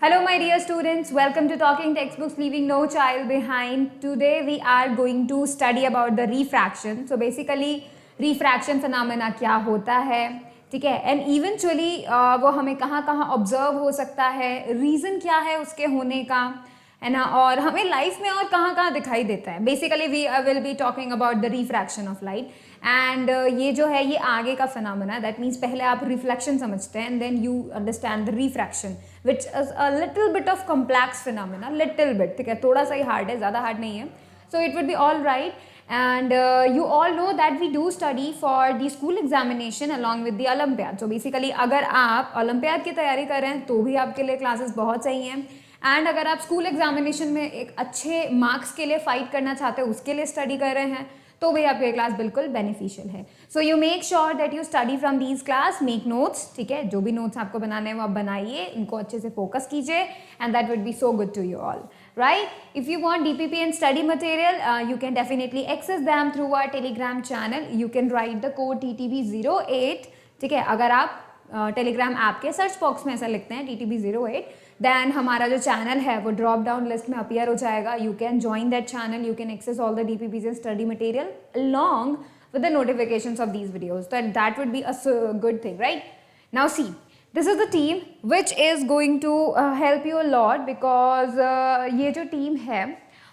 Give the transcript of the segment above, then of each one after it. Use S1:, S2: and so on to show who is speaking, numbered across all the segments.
S1: Hello, my dear students. Welcome to Talking Textbooks, Leaving No Child Behind. Today we are going to study about the refraction. So basically, refraction phenomena क्या होता है, ठीक है, and eventually वो हमें कहाँ कहाँ ऑब्जर्व हो सकता है, रीज़न क्या है उसके होने का, है ना, और हमें लाइफ में और कहाँ कहाँ दिखाई देता है. Basically we will be talking about the refraction of light. And ये जो है ये आगे का फिनोमेना. दैट मीन्स पहले आप रिफ्लेक्शन समझते हैं and then you understand the refraction which is a little bit of complex phenomena. Little bit, ठीक है, थोड़ा सा ही हार्ड है, ज़्यादा हार्ड नहीं है. So it would be all right. And you all know that we do study for the school examination along with the Olympiad. So basically अगर आप Olympiad की तैयारी कर रहे हैं तो भी आपके लिए क्लासेस बहुत सही हैं. एंड अगर आप स्कूल एग्जामिनेशन में एक अच्छे मार्क्स के लिए फाइट करना चाहते हो, उसके लिए स्टडी कर रहे हैं, तो भी आपके क्लास बिल्कुल बेनिफिशियल है. So you make sure that you study from these class, make notes, ठीक है, जो भी नोट्स आपको बनाने हैं वो आप बनाइए, इनको अच्छे से फोकस कीजिए and that would be so good to you all. Right? If you want DPP and study material, you can definitely access them through our Telegram channel. You can write the code TTB08. ठीक है, अगर आप Telegram app के search box में ऐसा लिखते हैं TTB08, then हमारा जो चैनल है वो ड्रॉप डाउन लिस्ट में अपीयर हो जाएगा. You can join that channel, you can access all the DPPs and study material along with the notifications of these videos. That would be a good thing, right? Now see, this is the team which is going to help you a lot because ये जो team है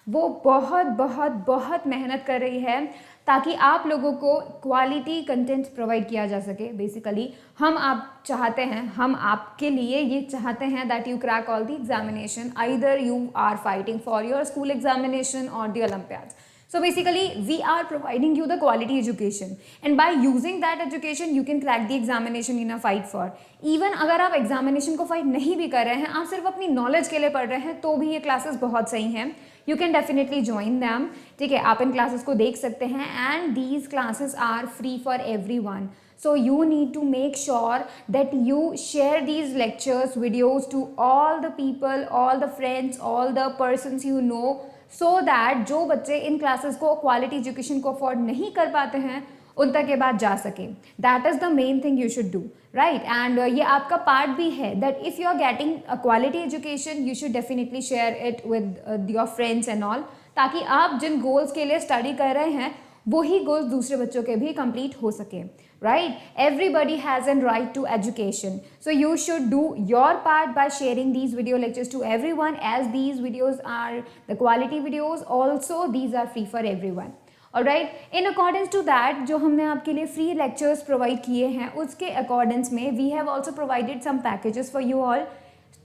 S1: वो बहुत बहुत बहुत मेहनत कर रही है ताकि आप लोगों को क्वालिटी कंटेंट प्रोवाइड किया जा सके. बेसिकली हम आप चाहते हैं, हम आपके लिए ये चाहते हैं that you crack all the examination, either you are fighting for your school examination और the olympiads. So basically we are providing you the quality education and by using that education you can crack the examination in a fight for. Even अगर आप examination को fight नहीं भी कर रहे हैं, आप सिर्फ अपनी knowledge के लिए पढ़ रहे हैं, तो भी ये classes बहुत सही हैं. You can definitely join them. ठीक है, आप इन classes को देख सकते हैं and these classes are free for everyone. So you need to make sure that you share these lectures, videos to all the people, all the friends, all the persons you know, so that जो बच्चे इन classes को quality education को afford नहीं कर पाते हैं उन तक ये बात जा सके. That is the main thing you should do, right. And ये आपका पार्ट भी है that if you are getting a quality education you should definitely share it with your friends and all, ताकि आप जिन गोल्स के लिए स्टडी कर रहे हैं वही गोल्स दूसरे बच्चों के भी कंप्लीट हो सके. Right? Everybody has a right to education. So you should do your part by sharing these video lectures to everyone, as these videos are the quality videos. Also, these are free for everyone. Alright? In accordance to that, जो हमने आपके लिए free lectures provide किए हैं, उसके accordance में we have also provided some packages for you all.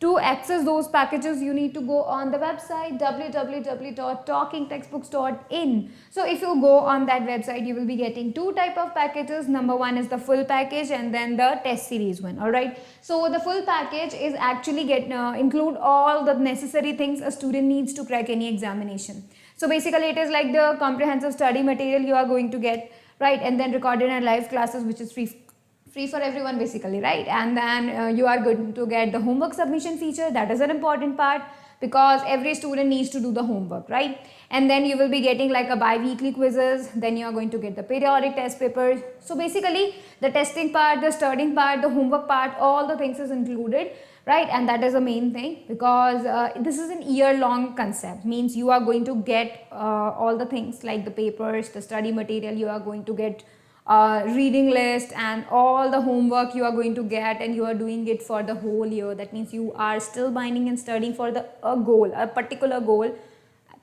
S1: To access those packages, you need to go on the website www.talkingtextbooks.in. So if you go on that website, you will be getting two type of packages. Number one is the full package and then the test series one. All right. So the full package is actually include all the necessary things a student needs to crack any examination. So basically it is like the comprehensive study material you are going to get, right? And then recorded and live classes, which is free for everyone basically, right? And then you are going to get the homework submission feature. That is an important part because every student needs to do the homework, right? And then you will be getting like a bi-weekly quizzes. Then you are going to get the periodic test papers. So basically the testing part, the studying part, the homework part, all the things is included, right? And that is the main thing because this is an year-long concept. Means you are going to get all the things like the papers, the study material, you are going to get reading list and all the homework you are going to get, and you are doing it for the whole year. That means you are still binding and studying for a goal, a particular goal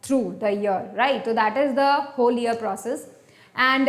S1: through the year, right? So that is the whole year process. And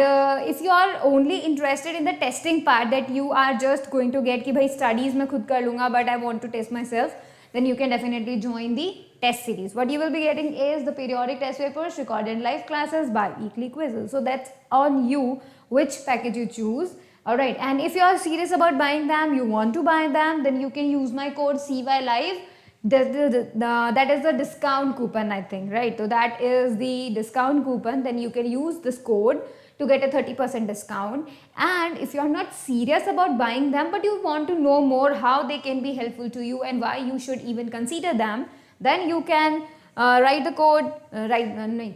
S1: if you are only interested in the testing part, that you are just going to get कि भाई studies मैं खुद कर लूँगा but I want to test myself, then you can definitely join the test series. What you will be getting is the periodic test papers, recorded live classes, bi-weekly quizzes. So that's on you which package you choose. Alright, and if you are serious about buying them, you want to buy them, then you can use my code CYLIVE. That is the discount coupon, I think, right? So that is the discount coupon. Then you can use this code to get a 30% discount. And if you are not serious about buying them but you want to know more how they can be helpful to you and why you should even consider them, then you can write the code,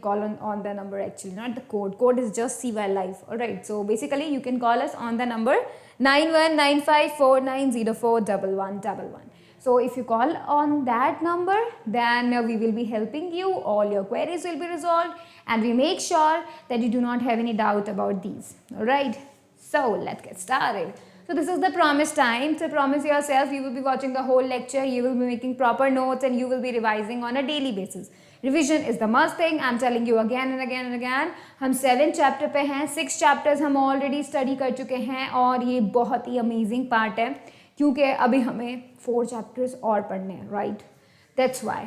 S1: call on the number, actually not the code is just CYLIVE. Alright, so basically you can call us on the number 919549041111. So if you call on that number, then we will be helping you. All your queries will be resolved, and we make sure that you do not have any doubt about these. All right. So let's get started. So this is the promised time. So promise yourself you will be watching the whole lecture, you will be making proper notes, and you will be revising on a daily basis. Revision is the must thing. I'm telling you again and again and again. हम 7 chapter पे हैं, 6 chapters हम already study कर चुके हैं, और ये बहुत ही अमेजिंग पार्ट है क्योंकि अभी हमें 4 चैप्टर्स और पढ़ने हैं, right? That's why.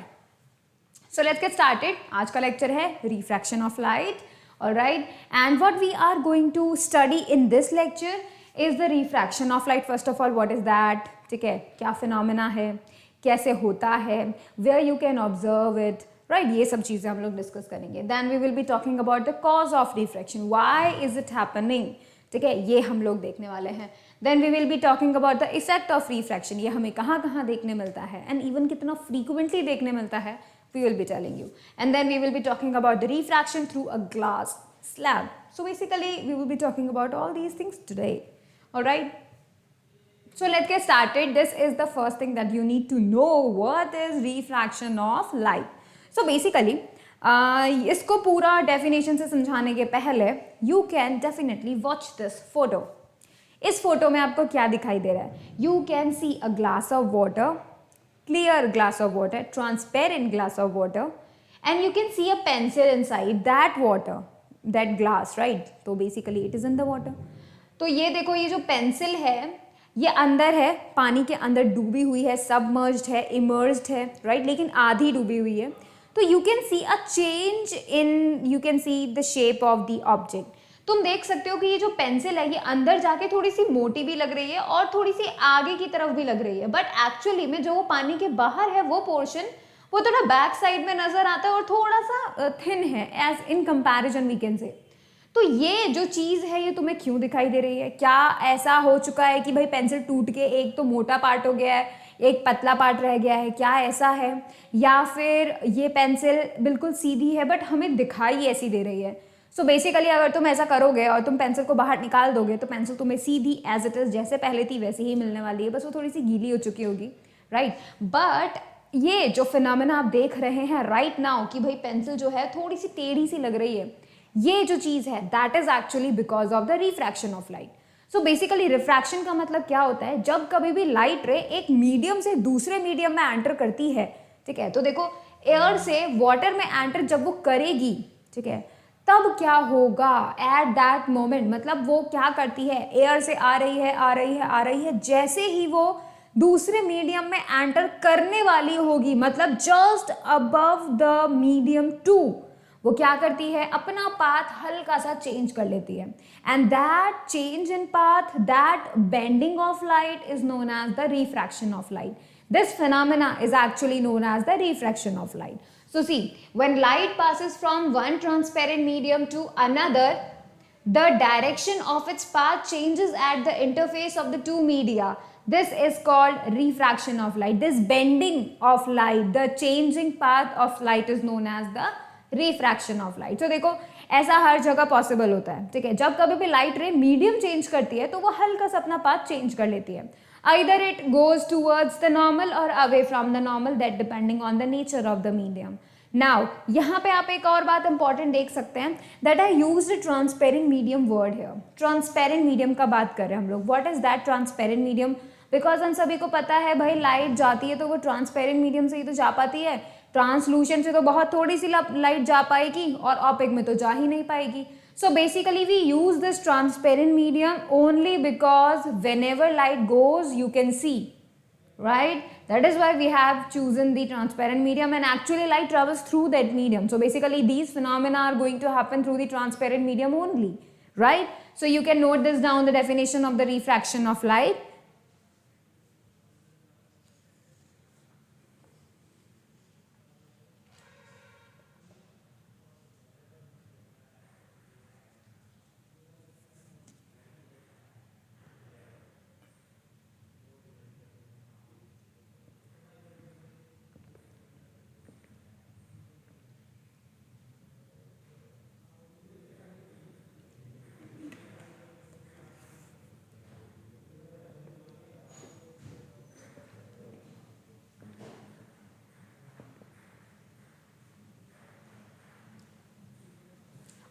S1: So let's get started. आज का लेक्चर है refraction of light. Alright, and what we are going to study in this lecture is the refraction of light. First of all, what is that? ठीक है, क्या phenomena है, कैसे होता है, where you can observe it, right? ये सब चीज़ें हम लोग डिस्कस करेंगे. Then we will be talking about the cause of refraction, why is it happening. ठीक है, ये हम लोग देखने वाले हैं. Then we will be talking about the effect of refraction, ये हमें कहाँ कहाँ देखने मिलता है, एंड इवन कितना फ्रीक्वेंटली देखने मिलता है, we will be telling you. And then we will be talking about the refraction through a glass slab. So basically we will be talking about all these things today. All right, so let's get started. This is the first thing that you need to know. What is refraction of light? So basically इसको पूरा definition से समझाने के पहले you can definitely watch this photo. इस photo में आपको क्या दिखाई दे रहा है? You can see a glass of water, clear glass of water, transparent glass of water, and you can see a pencil inside that water, that glass, right? तो basically it is in the water. तो ये देखो, ये जो pencil है ये अंदर है, पानी के अंदर डूबी हुई है, सबमर्ज्ड है, इमर्ज्ड है, राइट? लेकिन आधी डूबी हुई है. तो you can see a change in, you can see the shape of the object. तुम देख सकते हो कि ये जो पेंसिल है ये अंदर जाके थोड़ी सी मोटी भी लग रही है और थोड़ी सी आगे की तरफ भी लग रही है, बट एक्चुअली में जो वो पानी के बाहर है वो पोर्शन वो थोड़ा बैक साइड में नजर आता है और थोड़ा सा थिन है as in comparison we can say. तो ये जो चीज़ है ये तुम्हें क्यों दिखाई दे रही है? क्या ऐसा हो चुका है कि भाई पेंसिल टूट के एक तो मोटा पार्ट हो गया है, एक पतला पार्ट रह गया है? क्या ऐसा है? या फिर ये पेंसिल बिल्कुल सीधी है बट हमें दिखाई ऐसी दे रही है? सो बेसिकली अगर तुम ऐसा करोगे और तुम पेंसिल को बाहर निकाल दोगे तो पेंसिल तुम्हें सीधी एज इट इज़ जैसे पहले थी वैसे ही मिलने वाली है, बस वो थोड़ी सी गीली हो चुकी होगी, राइट? बट ये जो फिनोमेना आप देख रहे हैं राइट नाउ कि भाई पेंसिल जो है थोड़ी सी टेढ़ी सी लग रही है, ये जो चीज़ है that is actually because of the refraction of light. So basically refraction का मतलब क्या होता है? जब कभी भी लाइट रे एक मीडियम से दूसरे मीडियम में एंटर करती है, ठीक है, तो देखो एयर से वाटर में एंटर जब वो करेगी, ठीक है, तब क्या होगा एट दैट मोमेंट? मतलब वो क्या करती है, एयर से आ रही है आ रही है आ रही है, जैसे ही वो दूसरे मीडियम में एंटर करने वाली होगी, मतलब जस्ट अबव द मीडियम 2, वो क्या करती है? अपना पाथ हल्का सा चेंज कर लेती है. And that change in path, that bending of light is known as the refraction of light. This phenomena is actually known as the refraction of light. So see, when light passes from one transparent medium to another, the direction of its path changes at the interface of the two media. This is called refraction of light. This bending of light, the changing path of light is known as the refraction of light. So देखो ऐसा हर जगह possible होता है, ठीक है? जब कभी भी लाइट रे मीडियम चेंज करती है तो वो हल्का सा अपना पाथ चेंज कर लेती है. Either it goes towards the normal or away from the normal, that depending on the nature of the medium. Now यहाँ पे आप एक और बात इंपॉर्टेंट देख सकते हैं, that I used a transparent medium word here. Transparent medium का बात कर रहे हैं हम लोग. What is that transparent medium? Because हम सभी को पता है भाई लाइट जाती है तो वो ट्रांसपेरेंट मीडियम से ही तो जा पाती है, ट्रांसलूसेंट से तो बहुत थोड़ी सी लाइट जा पाएगी और ऑपेक में तो जा ही नहीं पाएगी. So basically we use this transparent medium only because whenever light goes you can see, right? That is why we have chosen the transparent medium, and actually light travels through that medium. So basically these phenomena are going to happen through the transparent medium only, right? So you can note this down, the definition of the refraction of light.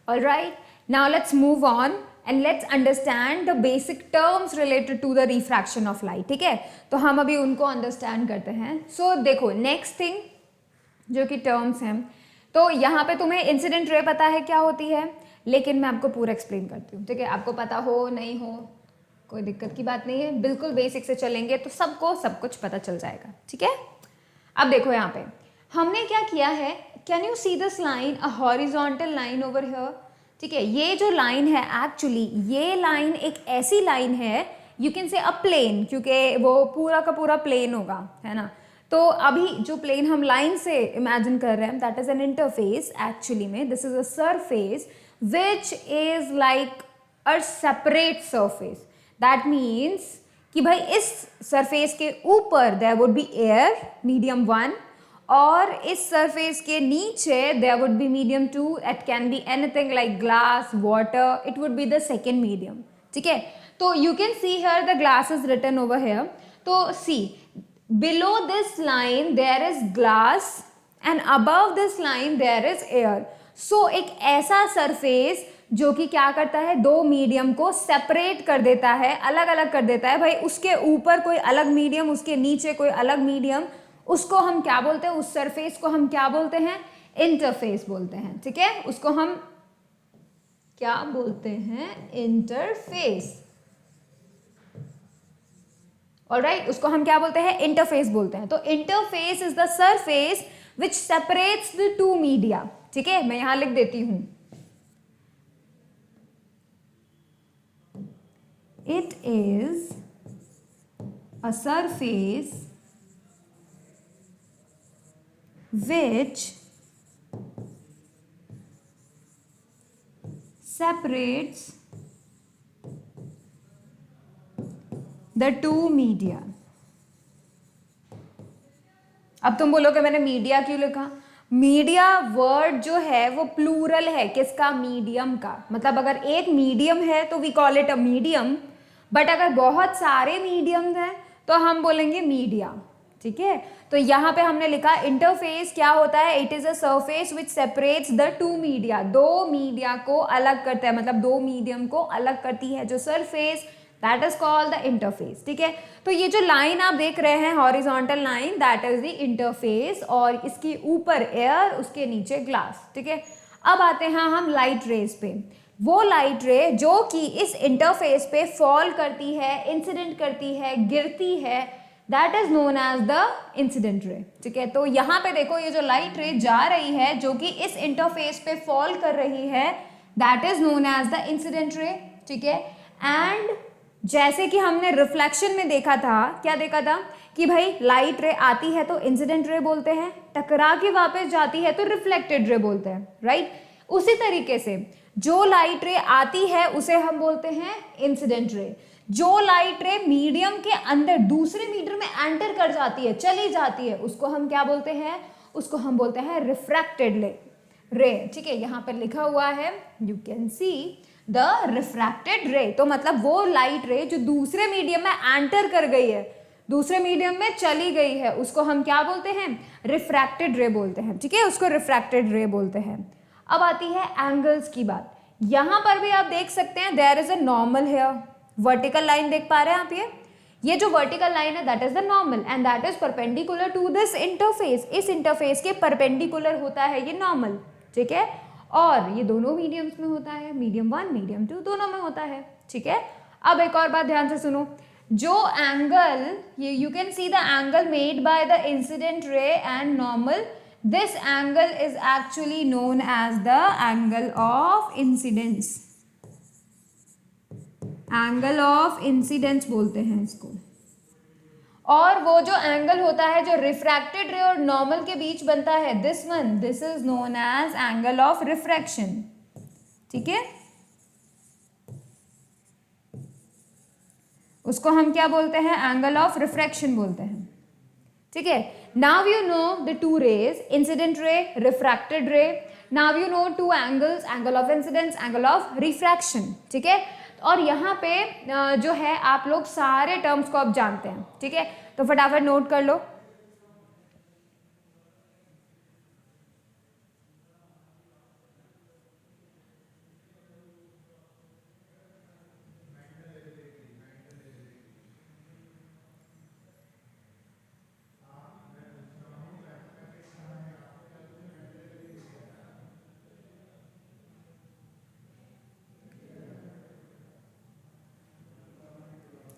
S1: All right, now let's move on and let's understand the basic terms related to the refraction of light. ठीक है, तो हम अभी उनको understand करते हैं. सो देखो next thing जो कि टर्म्स हैं, तो यहाँ पे तुम्हें इंसिडेंट रे पता है क्या होती है, लेकिन मैं आपको पूरा एक्सप्लेन करती हूँ. ठीक है, आपको पता हो नहीं हो कोई दिक्कत की बात नहीं है, बिल्कुल बेसिक से चलेंगे तो सबको सब कुछ पता चल जाएगा. ठीक है, अब देखो यहाँ पे हमने क्या किया है, can you see this line, a horizontal line over here. ठीक है, ये जो लाइन है एक्चुअली ये लाइन एक ऐसी लाइन है, you can say a plane, क्योंकि वो पूरा का पूरा प्लेन होगा, है ना. तो अभी जो प्लेन हम लाइन से इमेजिन कर रहे हैं that is an interface. Actually में this is a surface which is like a separate surface. That means कि भाई इस सरफेस के ऊपर there would be air medium 1 और इस सरफेस के नीचे there would be medium 2. It can be anything like glass, water, it would be the second medium. ठीक है, तो you can see here the glass is written over here. तो सी below this line there is glass and above this line there is air. So एक ऐसा surface जो कि क्या करता है, दो मीडियम को सेपरेट कर देता है, अलग अलग कर देता है. भाई उसके ऊपर कोई अलग मीडियम, उसके नीचे कोई अलग मीडियम, उसको हम क्या बोलते हैं, उस सरफेस को हम क्या बोलते हैं, इंटरफेस बोलते हैं. ठीक है, उसको हम क्या बोलते हैं, इंटरफेस. ऑलराइट, उसको हम क्या बोलते हैं, इंटरफेस बोलते हैं. तो interface is the surface which separates the two media. ठीक है, मैं यहां लिख देती हूं, it is a surface which separates the two media. अब तुम बोलोगे मैंने मीडिया क्यों लिखा. मीडिया वर्ड जो है वो प्लूरल है, किसका, मीडियम का. मतलब अगर एक मीडियम है तो we call it a medium, but अगर बहुत सारे मीडियम्स हैं तो हम बोलेंगे मीडिया. ठीक है, तो यहाँ पे हमने लिखा इंटरफेस क्या होता है, it is a surface which separates the two media. दो मीडिया को अलग करता है, मतलब दो मीडियम को अलग करती है जो surface, that is called the interface. ठीक है, तो ये जो लाइन आप देख रहे हैं horizontal line, that is the interface, और इसके ऊपर एयर, उसके नीचे ग्लास. ठीक है, अब आते हैं हम लाइट रेज पे. वो लाइट रे जो कि इस इंटरफेस पे फॉल करती है, इंसिडेंट करती है, गिरती है, that is known as the incident ray. ठीक है, तो यहाँ पे देखो ये जो लाइट रे जा रही है जो कि इस इंटरफेस पे फॉल कर रही है, that is known as the incident ray. ठीक है, एंड जैसे कि हमने रिफ्लेक्शन में देखा था, क्या देखा था कि भाई लाइट रे आती है तो इंसिडेंट रे बोलते हैं, टकरा के वापस जाती है तो रिफ्लेक्टेड रे बोलते हैं. राइट, उसी तरीके से जो लाइट रे आती है उसे हम बोलते हैं इंसिडेंट रे. जो लाइट रे मीडियम के अंदर दूसरे मीडियम में एंटर कर जाती है, चली जाती है, उसको हम क्या बोलते हैं, उसको हम बोलते हैं रिफ्रैक्टेड रे. ठीक है, यहाँ पर लिखा हुआ है, you can see the refracted रे. तो मतलब वो लाइट रे जो दूसरे मीडियम में एंटर कर गई है, दूसरे मीडियम में चली गई है, उसको हम क्या बोलते हैं, रिफ्रैक्टेड रे बोलते हैं. ठीक है, उसको रिफ्रैक्टेड रे बोलते हैं. अब आती है एंगल्स की बात. यहां पर भी आप देख सकते हैं there is a normal here. Vertical line देख पा रहे हैं आप, ये जो वर्टिकल लाइन है that is the normal and that is perpendicular to this interface. इस इंटरफेस के परपेंडिकुलर होता है ये नॉर्मल. ठीक है, और ये दोनों मीडियम्स में होता है, मीडियम 1 मीडियम 2 दोनों में होता है. ठीक है, अब एक और बात ध्यान से सुनो, जो एंगल ये you can see the angle made by the incident रे and normal, this angle is actually known as the angle of incidence. Angle of incidence बोलते हैं इसको. और वो जो एंगल होता है जो रिफ्रैक्टेड रे और नॉर्मल के बीच बनता है, this one, this is known as angle of refraction. ठीक है, उसको हम क्या बोलते हैं, एंगल ऑफ रिफ्रैक्शन बोलते हैं. ठीक है, now you know the two rays, incident ray, refracted ray. Now you know two angles, angle of incidence, angle of refraction. ठीक है, और यहाँ पे जो है आप लोग सारे टर्म्स को अब जानते हैं. ठीक है, तो फटाफट नोट कर लो.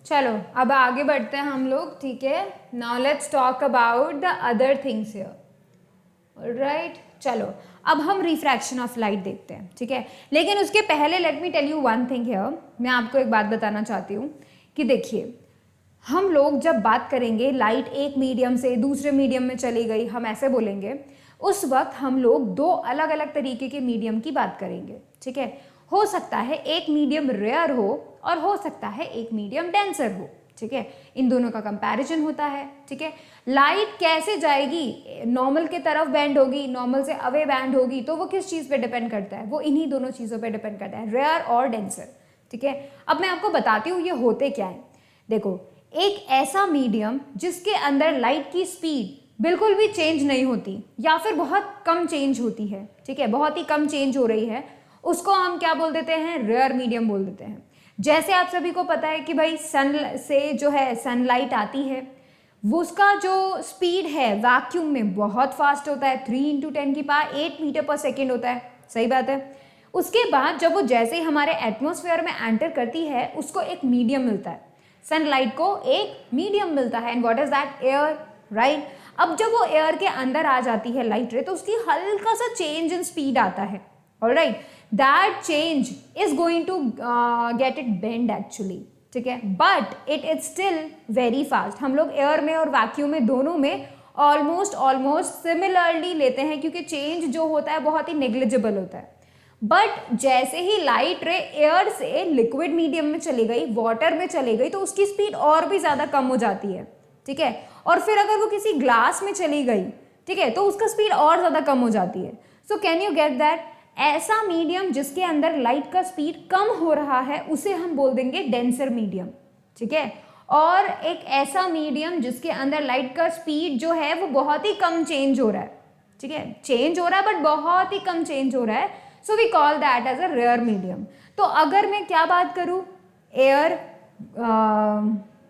S1: चलो अब आगे बढ़ते हैं हम लोग, ठीक है। Now let's talk about the other things here, right. चलो अब हम रिफ्रैक्शन ऑफ लाइट देखते हैं, ठीक है। लेकिन उसके पहले let me tell you one thing here. मैं आपको एक बात बताना चाहती हूँ कि देखिए, हम लोग जब बात करेंगे लाइट एक मीडियम से दूसरे मीडियम में चली गई, हम ऐसे बोलेंगे, उस वक्त हम लोग दो अलग अलग तरीके के मीडियम की बात करेंगे, ठीक है। हो सकता है एक मीडियम रेयर हो और हो सकता है एक मीडियम डेंसर हो, ठीक है। इन दोनों का कंपैरिजन होता है, ठीक है। लाइट कैसे जाएगी, नॉर्मल के तरफ बैंड होगी, नॉर्मल से अवे बैंड होगी, तो वो किस चीज़ पे डिपेंड करता है, वो इन्हीं दोनों चीज़ों पे डिपेंड करता है, रेयर और डेंसर, ठीक है। अब मैं आपको बताती हूँ ये होते क्या है। देखो, एक ऐसा मीडियम जिसके अंदर लाइट की स्पीड बिल्कुल भी चेंज नहीं होती या फिर बहुत कम चेंज होती है, ठीक है, बहुत ही कम चेंज हो रही है, उसको हम क्या बोल देते हैं, रेयर मीडियम बोल देते हैं। जैसे आप सभी को पता है कि भाई सन से जो है सनलाइट आती है, वो उसका जो स्पीड है वैक्यूम में बहुत फास्ट होता है, 3 × 10⁸ मीटर पर सेकेंड होता है, सही बात है। उसके बाद जब वो जैसे ही हमारे एटमॉस्फेयर में एंटर करती है, उसको एक मीडियम मिलता है, सनलाइट को एक मीडियम मिलता है, and what is that, air, right. अब जब वो एयर के अंदर आ जाती है लाइट रे, तो उसकी हल्का सा चेंज इन स्पीड आता है, alright. That change is going to get it bend actually, ठीक है, but it is still very fast. हम लोग एयर में और वैक्यूम में दोनों में ऑलमोस्ट सिमिलरली लेते हैं, क्योंकि चेंज जो होता है बहुत ही नेग्लिजिबल होता है। बट जैसे ही लाइट रे एयर से लिक्विड मीडियम में चली गई, वाटर में चली गई, तो उसकी स्पीड और भी ज़्यादा कम हो जाती है, ठीक है। और फिर अगर वो किसी ग्लास में चली गई, ठीक है, तो उसका स्पीड और ज़्यादा कम हो जाती है। So can you get that, ऐसा मीडियम जिसके अंदर लाइट का स्पीड कम हो रहा है उसे हम बोल देंगे डेंसर मीडियम, ठीक है। और एक ऐसा मीडियम जिसके अंदर लाइट का स्पीड जो है वो बहुत ही कम चेंज हो रहा है, ठीक है, चेंज हो रहा है बट बहुत ही कम चेंज हो रहा है, so we call that as a rare medium. तो अगर मैं क्या बात करूँ, एयर,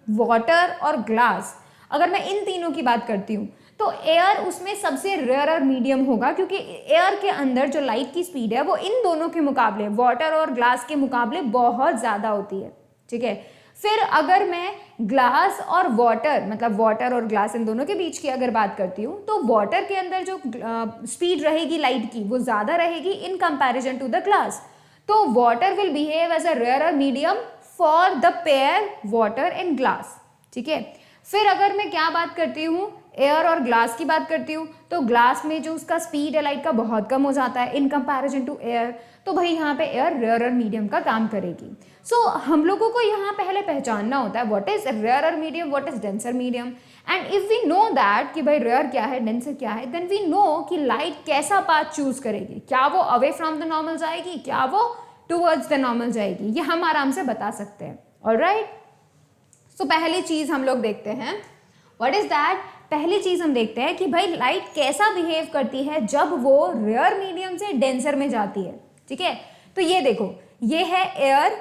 S1: वाटर और ग्लास, अगर मैं इन तीनों की बात करती हूँ, तो एयर उसमें सबसे रेयर मीडियम होगा, क्योंकि एयर के अंदर जो लाइट की स्पीड है वो इन दोनों के मुकाबले, वाटर और ग्लास के मुकाबले बहुत ज़्यादा होती है, ठीक है। फिर अगर मैं ग्लास और वाटर, मतलब वाटर और ग्लास इन दोनों के बीच की अगर बात करती हूँ, तो वाटर के अंदर जो स्पीड रहेगी लाइट की वो ज़्यादा रहेगी in comparison to the glass. तो water will behave as a rare medium for the pair water and glass, ठीक है। फिर अगर मैं क्या बात करती हूँ, एयर और ग्लास की बात करती हूँ, तो ग्लास में जो उसका स्पीड है लाइट का बहुत कम हो जाता है इन कंपैरिजन टू एयर, तो भाई यहाँ पे एयर रेयर मीडियम का काम करेगी। सो हम लोगों को यहाँ पहले पहचानना होता है what is rare medium, what is denser medium, and if we know that कि भाई रेयर क्या है, डेंसर क्या है, देन वी नो कि लाइट कैसा पाथ चूज करेगी, क्या वो अवे फ्रॉम द नॉर्मल जाएगी, क्या वो टूवर्ड्स द नॉर्मल जाएगी, ये हम आराम से बता सकते हैं, ऑलराइट। सो पहली चीज हम लोग देखते हैं, व्हाट इज दैट, पहली चीज हम देखते हैं कि भाई लाइट कैसा बिहेव करती है जब वो रेयर मीडियम से डेंसर में जाती है, ठीक है। तो ये देखो, ये है एयर,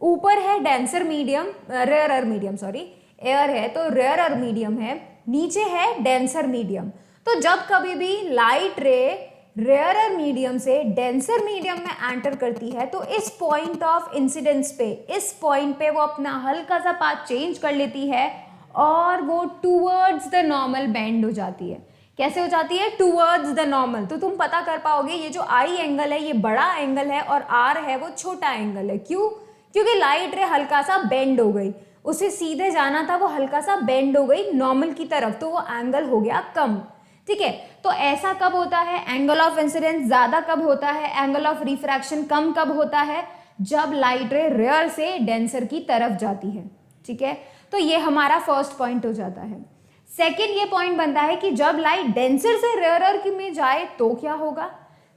S1: ऊपर है denser medium, rare medium, sorry, air है तो रेयर मीडियम है, नीचे है डेंसर मीडियम। तो जब कभी भी लाइट रे रेयर मीडियम से डेंसर मीडियम में एंटर करती है, तो इस पॉइंट ऑफ इंसिडेंस पे, इस पॉइंट पे वो अपना हल्का सा पाथ चेंज कर लेती है और वो टूवर्ड्स द नॉर्मल बेंड हो जाती है। कैसे हो जाती है, टूवर्ड्स द नॉर्मल। तो तुम पता कर पाओगे ये जो आई एंगल है ये बड़ा एंगल है और आर है वो छोटा एंगल है। क्यों, क्योंकि लाइट रे हल्का सा बेंड हो गई, उसे सीधे जाना था, वो हल्का सा बेंड हो गई नॉर्मल की तरफ, तो वो एंगल हो गया कम, ठीक है। तो ऐसा कब होता है, एंगल ऑफ इंसिडेंस ज्यादा कब होता है, एंगल ऑफ रिफ्रैक्शन कम कब होता है, जब लाइट रे रेयर से डेंसर की तरफ जाती है, ठीक है। तो ये हमारा फर्स्ट पॉइंट हो जाता है। सेकेंड ये पॉइंट बनता है कि जब लाइट डेंसर से रेयर की में जाए तो क्या होगा,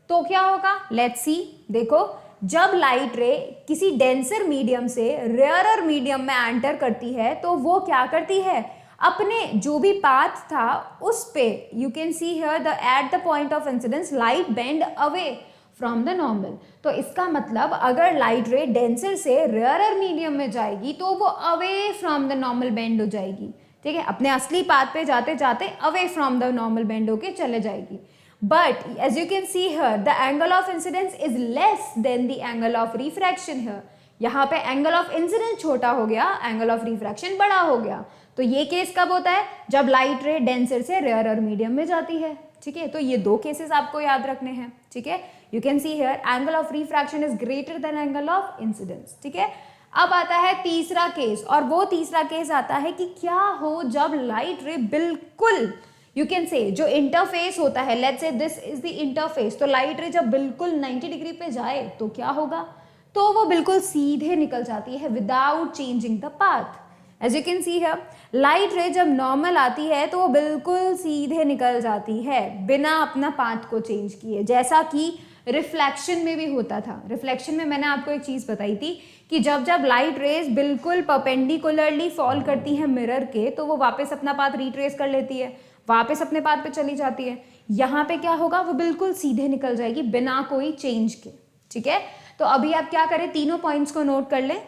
S1: तो क्या होगा, लेट्स सी। देखो, जब लाइट रे किसी डेंसर मीडियम से रेयर मीडियम में एंटर करती है, तो वो क्या करती है, अपने जो भी पाथ था उस पे, you can see here the at the point of incidence light bend away from the normal. तो इसका मतलब अगर लाइट रे डेंसर से रेयर मीडियम में जाएगी तो वो away from the normal bend हो जाएगी, ठीक है, अपने असली पाथ पे जाते जाते away from the normal bend होके चले जाएगी। But as you can see here the angle of incidence is less than the angle of refraction here. यहाँ पे एंगल ऑफ इंसिडेंस छोटा हो गया, एंगल ऑफ रिफ्रैक्शन बड़ा हो गया। तो ये केस कब होता है? जब लाइट रे डेंसर से रेयरर मीडियम में जाती है। ठीक है, तो ये दो केसेस आपको याद रखने हैं। ठीक है, you can see here angle of refraction is greater than angle of incidence. ठीक है, अब आता है तीसरा केस, और वो तीसरा केस आता है कि क्या हो जब लाइट रे बिल्कुल, यू कैन से जो इंटरफेस होता है, let's say this is the interface, तो लाइट रे जब बिल्कुल 90 डिग्री पे जाए तो क्या होगा? तो वो बिल्कुल सीधे निकल जाती है without changing the path. As you can see here, light ray जब नॉर्मल आती है तो वो बिल्कुल सीधे निकल जाती है बिना अपना पाथ को चेंज किए, जैसा कि रिफ्लेक्शन में भी होता था। रिफ्लेक्शन में मैंने आपको एक चीज़ बताई थी कि जब जब लाइट रेज बिल्कुल परपेंडिकुलरली फॉल करती है मिरर के, तो वो वापस अपना पाथ रिट्रेस कर लेती है, वापस अपने पाथ पे चली जाती है। यहाँ पे क्या होगा? वो बिल्कुल सीधे निकल जाएगी बिना कोई चेंज के। ठीक है, तो अभी आप क्या करें, तीनों पॉइंट्स को नोट कर लें।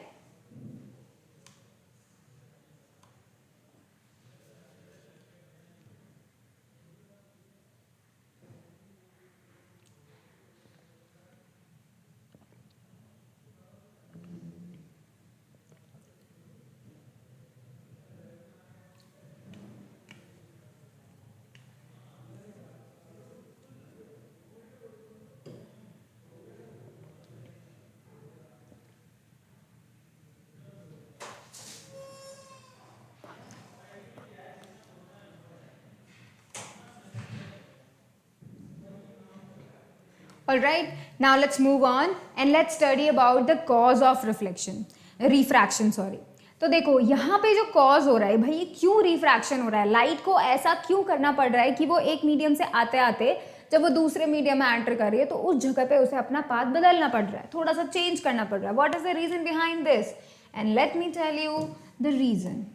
S1: Alright, now let's move on and let's study about the cause of refraction sorry। तो देखो यहाँ पे जो कॉज हो रहा है भाई, ये क्यों रिफ्रैक्शन हो रहा है, लाइट को ऐसा क्यों करना पड़ रहा है कि वो एक मीडियम से आते आते जब वो दूसरे मीडियम में एंटर कर रही है तो उस जगह पे उसे अपना पाथ बदलना पड़ रहा है, थोड़ा सा चेंज करना पड़ रहा है। What is the reason behind this? And let me tell you the reason.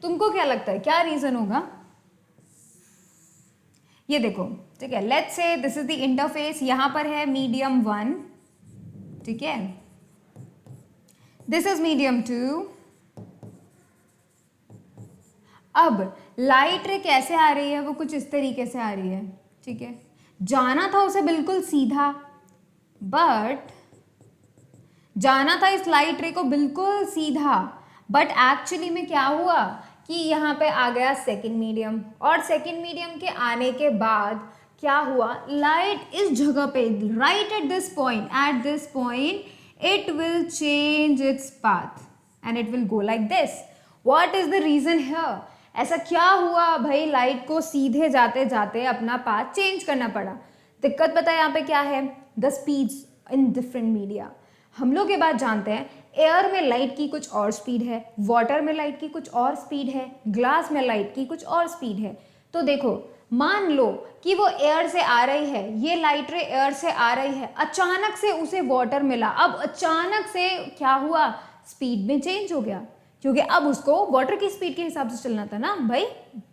S1: तुमको क्या लगता है क्या रीजन होगा? ये देखो, ठीक है, let's say this is the interface, यहां पर है मीडियम 1, ठीक है, दिस इज मीडियम 2। अब लाइट रे कैसे आ रही है? वो कुछ इस तरीके से आ रही है, ठीक है, जाना था उसे बिल्कुल सीधा, बट जाना था इस लाइट रे को बिल्कुल सीधा, बट एक्चुअली में क्या हुआ कि यहाँ पे आ गया सेकंड मीडियम, और सेकंड मीडियम के आने के बाद क्या हुआ, लाइट इस जगह पे right at this point it will change its path and it will go like this। what is the reason here? ऐसा क्या हुआ भाई, लाइट को सीधे जाते जाते अपना पाथ चेंज करना पड़ा? दिक्कत पता है यहाँ पे क्या है? The speeds in different media. हम लोग ये बात जानते हैं, एयर में लाइट की कुछ और स्पीड है, वाटर में लाइट की कुछ और स्पीड है, ग्लास में लाइट की कुछ और स्पीड है। तो देखो, मान लो कि वो एयर से आ रही है, ये लाइट रे एयर से आ रही है, अचानक से उसे वाटर मिला, अब अचानक से क्या हुआ, स्पीड में चेंज हो गया, क्योंकि अब उसको वाटर की स्पीड के हिसाब से चलना था ना भाई।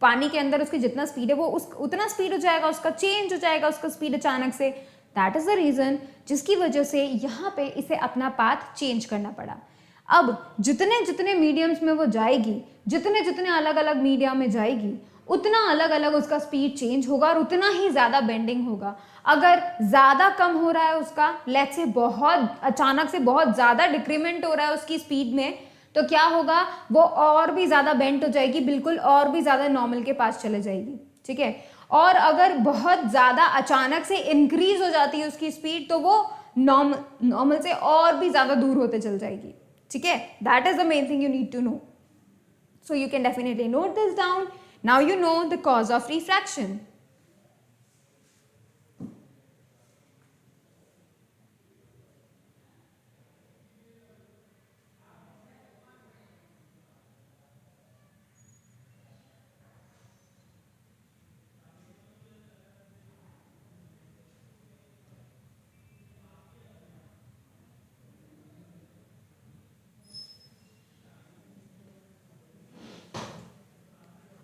S1: पानी के अंदर उसकी जितना स्पीड है वो उतना स्पीड हो जाएगा, उसका चेंज हो जाएगा उसका स्पीड अचानक से। दैट इज द रीजन जिसकी वजह से यहाँ पे इसे अपना पाथ चेंज करना पड़ा। अब जितने जितने मीडियम्स में वो जाएगी, जितने जितने अलग अलग मीडिया में जाएगी, उतना अलग अलग उसका स्पीड चेंज होगा और उतना ही ज़्यादा बेंडिंग होगा। अगर ज़्यादा कम हो रहा है उसका, लेट्स से बहुत अचानक से बहुत ज़्यादा डिक्रीमेंट हो रहा है उसकी स्पीड में, तो क्या होगा, वो और भी ज़्यादा बेंड हो जाएगी, बिल्कुल और भी ज़्यादा नॉर्मल के पास चले जाएगी, ठीक है। और अगर बहुत ज़्यादा अचानक से इंक्रीज हो जाती है उसकी स्पीड, तो वो नॉर्मल से और भी ज़्यादा दूर होते चल जाएगी, ठीक है। That is the main thing you need to know. So you can definitely note this down. Now you know the cause of refraction.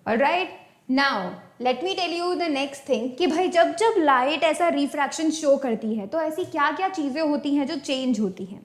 S1: Alright, now let me tell you the next thing कि भाई जब जब light ऐसा refraction show करती है तो ऐसी क्या क्या चीज़ें होती हैं जो चेंज होती हैं,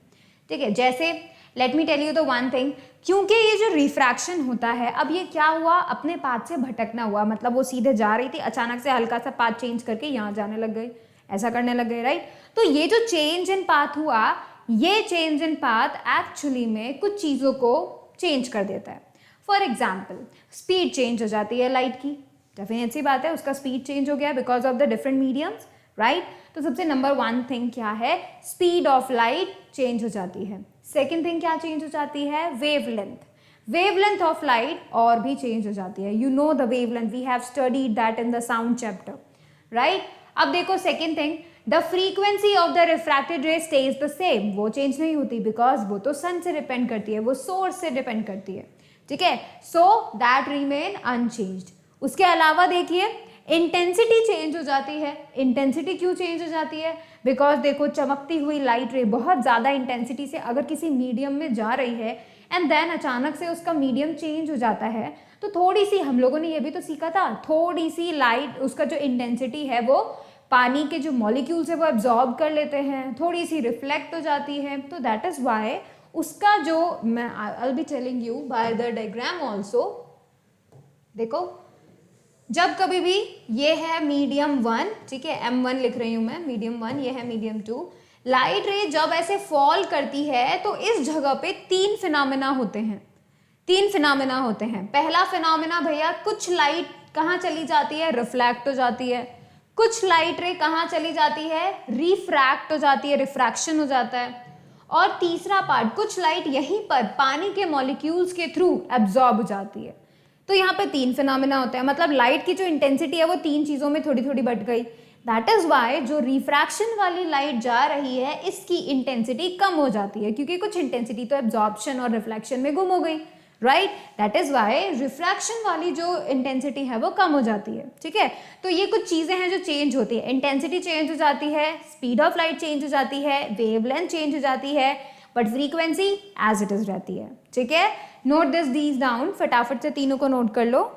S1: ठीक है। जैसे let me tell you the one thing, क्योंकि ये जो रिफ्रैक्शन होता है, अब ये क्या हुआ, अपने पाथ से भटकना हुआ, मतलब वो सीधे जा रही थी, अचानक से हल्का सा पाथ चेंज करके यहाँ जाने लग गई, ऐसा करने लग गई, राइट। तो ये जो चेंज इन पाथ हुआ, ये चेंज इन पाथ एक्चुअली में कुछ चीज़ों को चेंज कर देता है। फॉर एग्जाम्पल स्पीड चेंज हो जाती है लाइट की, डेफिनेट सी बात है, उसका स्पीड चेंज हो गया because of the different mediums, right. तो सबसे नंबर वन थिंग क्या है, स्पीड ऑफ लाइट चेंज हो जाती है। सेकेंड थिंग क्या चेंज हो जाती है, वेवलेंथ, वेवलेंथ ऑफ लाइट और भी चेंज हो जाती है। You know the wavelength, we have studied that in the sound chapter, right. अब देखो second thing, the frequency of the refracted ray stays the same, वो चेंज नहीं होती बिकॉज वो तो सन से डिपेंड करती है, वो सोर्स से डिपेंड करती है, ठीक है। So that remain unchanged. उसके अलावा देखिए इंटेंसिटी चेंज हो जाती है। इंटेंसिटी क्यों चेंज हो जाती है, बिकॉज देखो चमकती हुई लाइट रे बहुत ज़्यादा इंटेंसिटी से अगर किसी मीडियम में जा रही है एंड देन अचानक से उसका मीडियम चेंज हो जाता है, तो थोड़ी सी, हम लोगों ने ये भी तो सीखा था, थोड़ी सी लाइट उसका जो इंटेंसिटी है वो पानी के जो मॉलिक्यूल्स है वो एब्जॉर्ब कर लेते हैं, थोड़ी सी रिफ्लेक्ट हो जाती है। तो दैट इज़ वाई उसका जो, मैं I be telling you by the diagram also, देखो जब कभी भी ये है मीडियम वन, ठीक है, M1 लिख रही हूँ मैं, मीडियम वन, ये है मीडियम टू, लाइट रे जब ऐसे फॉल करती है तो इस जगह पे तीन फिनोमेना होते हैं, तीन फिनोमेना होते हैं। पहला फिनोमेना भैया, कुछ लाइट कहाँ चली जाती है, रिफ्लेक्ट हो जाती है, कुछ लाइट रे कहाँ चली जाती है, रिफ्रैक्ट हो जाती है, रिफ्रैक्शन हो जाता है, और तीसरा पार्ट, कुछ लाइट यहीं पर पानी के मॉलिक्यूल्स के थ्रू एब्जॉर्ब हो जाती है। तो यहाँ पे तीन फिनोमेना होते हैं, मतलब लाइट की जो इंटेंसिटी है वो तीन चीज़ों में थोड़ी थोड़ी बढ़ गई। दैट इज वाई जो रिफ्रैक्शन वाली लाइट जा रही है इसकी इंटेंसिटी कम हो जाती है, क्योंकि कुछ इंटेंसिटी तो एब्जॉर्प्शन और रिफ्लेक्शन में गुम हो गई, right. That is why refraction वाली जो इंटेंसिटी है वो कम हो जाती है, ठीक है। तो ये कुछ चीज़ें हैं जो चेंज होती है, इंटेंसिटी चेंज हो जाती है, स्पीड ऑफ लाइट चेंज हो जाती है, वेवलेंथ चेंज हो जाती है, but frequency as it is रहती है, ठीक है। नोट दिस दीज डाउन, फटाफट से तीनों को नोट कर लो।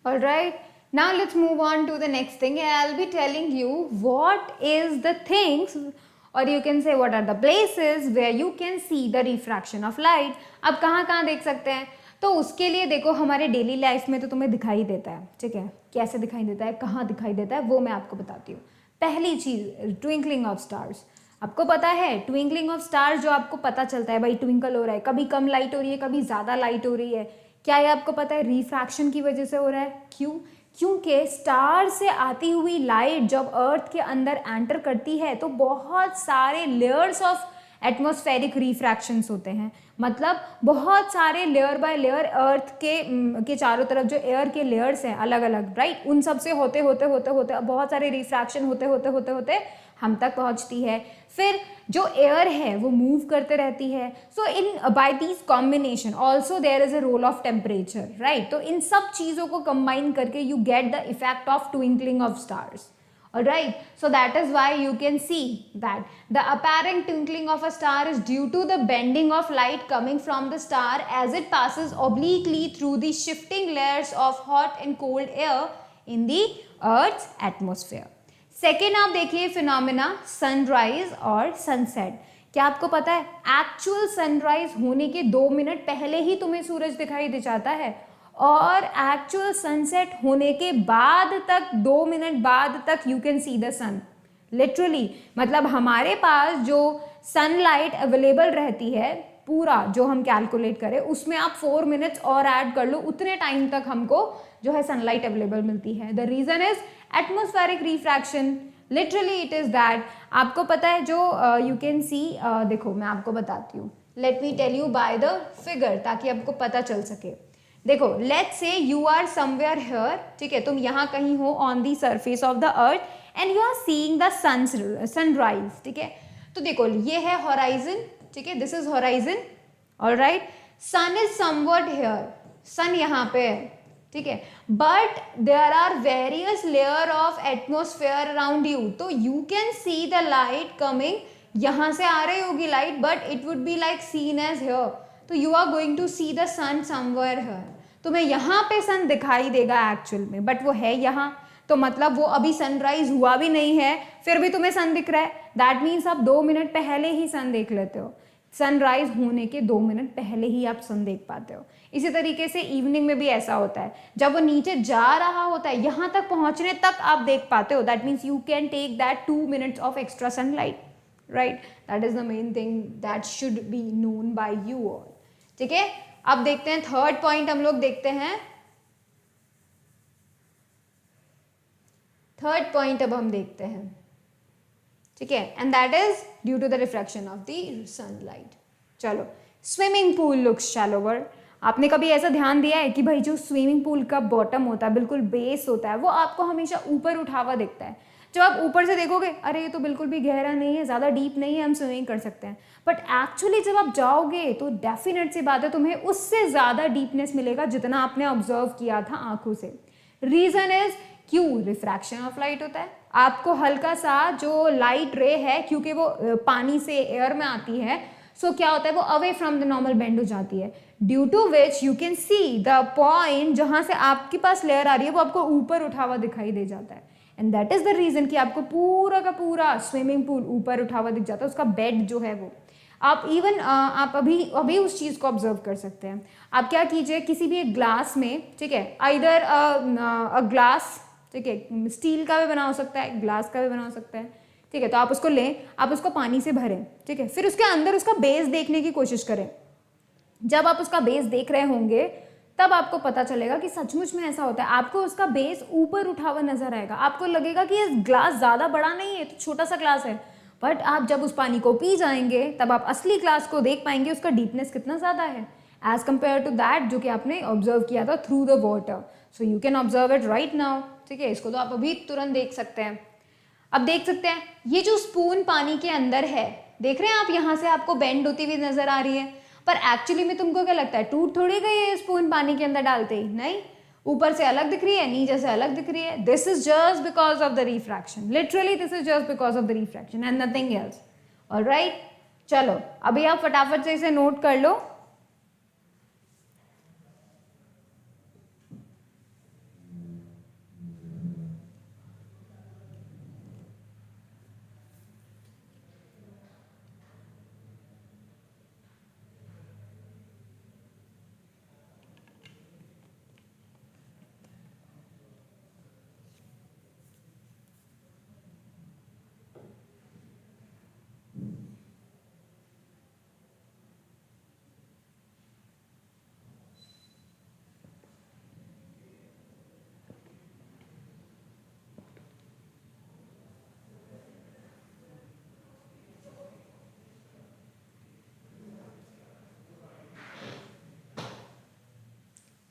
S1: All right, now let's move on to the next thing. I'll be telling you what is the things, or you can say what are the places where you can see the refraction of light. अब कहाँ कहाँ देख सकते हैं, तो उसके लिए देखो हमारे डेली लाइफ में तो तुम्हें दिखाई देता है, ठीक है। कैसे दिखाई देता है, कहाँ दिखाई देता है, वो मैं आपको बताती हूँ। पहली चीज़, ट्विंकलिंग ऑफ स्टार्स। आपको पता है ट्विंकलिंग ऑफ स्टार्स, जो आपको पता चलता है भाई ट्विंकल हो रहा है, कभी कम लाइट हो रही है, कभी ज़्यादा लाइट हो रही है, क्या ये आपको पता है रिफ्रैक्शन की वजह से हो रहा है। क्यों, क्योंकि स्टार से आती हुई लाइट जब अर्थ के अंदर एंटर करती है तो बहुत सारे लेयर्स ऑफ एटमॉस्फेरिक रिफ्रैक्शंस होते हैं, मतलब बहुत सारे लेयर बाय लेयर अर्थ के चारों तरफ जो एयर के लेयर्स हैं अलग अलग, राइट, उन सब से होते होते होते होते बहुत सारे रिफ्रैक्शन होते होते होते होते हम तक पहुंचती है। फिर जो एयर है वो मूव करते रहती है। So in by these combination also there is a role of temperature, right. तो इन सब चीज़ों को कंबाइन करके you get the effect of twinkling of stars. Alright, so that is why you can see that the apparent twinkling of a star is due to the bending of light coming from the star as it passes obliquely through the shifting layers of hot and cold air in the Earth's atmosphere. Second आप देखिए phenomena sunrise और sunset. क्या आपको पता है actual sunrise होने के 2 minute पहले ही तुम्हें सूरज दिखाई दे जाता है, और एक्चुअल सनसेट होने के बाद तक 2 मिनट बाद तक you can see the sun, literally. मतलब हमारे पास जो सनलाइट अवेलेबल रहती है पूरा जो हम कैलकुलेट करें उसमें आप 4 मिनट्स और ऐड कर लो, उतने टाइम तक हमको जो है सनलाइट अवेलेबल मिलती है। The reason is atmospheric refraction, literally it is that. आपको पता है जो यू कैन सी, देखो मैं आपको बताती हूँ, let me tell you by the figure, ताकि आपको पता चल सके। देखो, let's say you are somewhere here, ठीक है, तुम यहाँ कहीं हो on the surface of the earth and you are seeing the sunrise, ठीक है। तो देखो, ये है हॉराइजन, ठीक है, this is horizon, alright. Sun is something here, sun यहाँ पे है, ठीक है, but there are various layer of atmosphere around you, तो you can see the light coming, यहाँ से आ रही होगी light, but it would be like seen as here, तो you are going to see the sun somewhere here. तुम्हें यहाँ पे सन दिखाई देगा एक्चुअल में, बट वो है यहाँ, तो मतलब वो अभी सनराइज हुआ भी नहीं है, फिर भी तुम्हें सन दिख रहा है, दैट मीन्स आप 2 मिनट पहले ही सन देख लेते हो। सनराइज होने के 2 मिनट पहले ही आप सन देख पाते हो। इसी तरीके से इवनिंग में भी ऐसा होता है, जब वो नीचे जा रहा होता है, यहाँ तक पहुँचने तक आप देख पाते हो, that means you can take that 2 minutes of extra sunlight, right. That is the main thing that should be known by you all, ठीक है। अब देखते हैं थर्ड पॉइंट, हम लोग देखते हैं थर्ड पॉइंट, अब हम देखते हैं, ठीक है, and that is due to the refraction of the sunlight. चलो, स्विमिंग पूल लुक्स शैलोवर। आपने कभी ऐसा ध्यान दिया है कि भाई जो स्विमिंग पूल का बॉटम होता है, बिल्कुल बेस होता है, वो आपको हमेशा ऊपर उठा हुआ दिखता है। जब आप ऊपर से देखोगे, अरे ये तो बिल्कुल भी गहरा नहीं है, ज़्यादा डीप नहीं है, हम स्विमिंग कर सकते हैं, बट एक्चुअली जब आप जाओगे तो डेफिनेट सी बात है, तुम्हें उससे ज़्यादा डीपनेस मिलेगा जितना आपने ऑब्जर्व किया था आंखों से। रीज़न इज, क्यों? रिफ्रैक्शन ऑफ लाइट होता है। आपको हल्का सा जो लाइट रे है, क्योंकि वो पानी से एयर में आती है, सो क्या होता है, वो away from the normal bend हो जाती है, due to which you can see the point जहां से आपके पास लेयर आ रही है, वो आपको ऊपर उठा हुआ दिखाई दे जाता है। And that is the reason कि आपको पूरा का पूरा स्विमिंग पूल ऊपर उठा हुआ दिख जाता है, उसका बेड जो है वो। आप इवन आप अभी उस चीज़ को ऑब्जर्व कर सकते हैं। आप क्या कीजिए, किसी भी एक ग्लास में, ठीक है, आइदर अ ग्लास, ठीक है, स्टील का भी बना हो सकता है, ग्लास का भी बना हो सकता है, ठीक है, तो आप उसको लें, आप उसको पानी से भरें, ठीक है, फिर उसके अंदर उसका बेस देखने की कोशिश करें। जब आप उसका बेस देख रहे होंगे, तब आपको पता चलेगा कि सचमुच में ऐसा होता है, आपको उसका बेस ऊपर उठा हुआ नजर आएगा, आपको लगेगा कि ये ग्लास ज़्यादा बड़ा नहीं है, तो छोटा सा ग्लास है, बट आप जब उस पानी को पी जाएंगे, तब आप असली ग्लास को देख पाएंगे, उसका डीपनेस कितना ज़्यादा है एज कंपेयर टू दैट जो कि आपने ऑब्जर्व किया था through the water. So you can observe it right now, ठीक है, इसको तो आप अभी तुरंत देख सकते हैं। अब देख सकते हैं, ये जो स्पून पानी के अंदर है, देख रहे हैं आप, यहाँ से आपको बेंड होती हुई नजर आ रही है, पर एक्चुअली में तुमको क्या लगता है, टूट थोड़ी गई है स्पून पानी के अंदर डालते ही, नहीं, ऊपर से अलग दिख रही है, नीचे से अलग दिख रही है। This is just because of the refraction, literally this is just because of the refraction and nothing else. Alright, चलो अभी आप फटाफट से इसे नोट कर लो।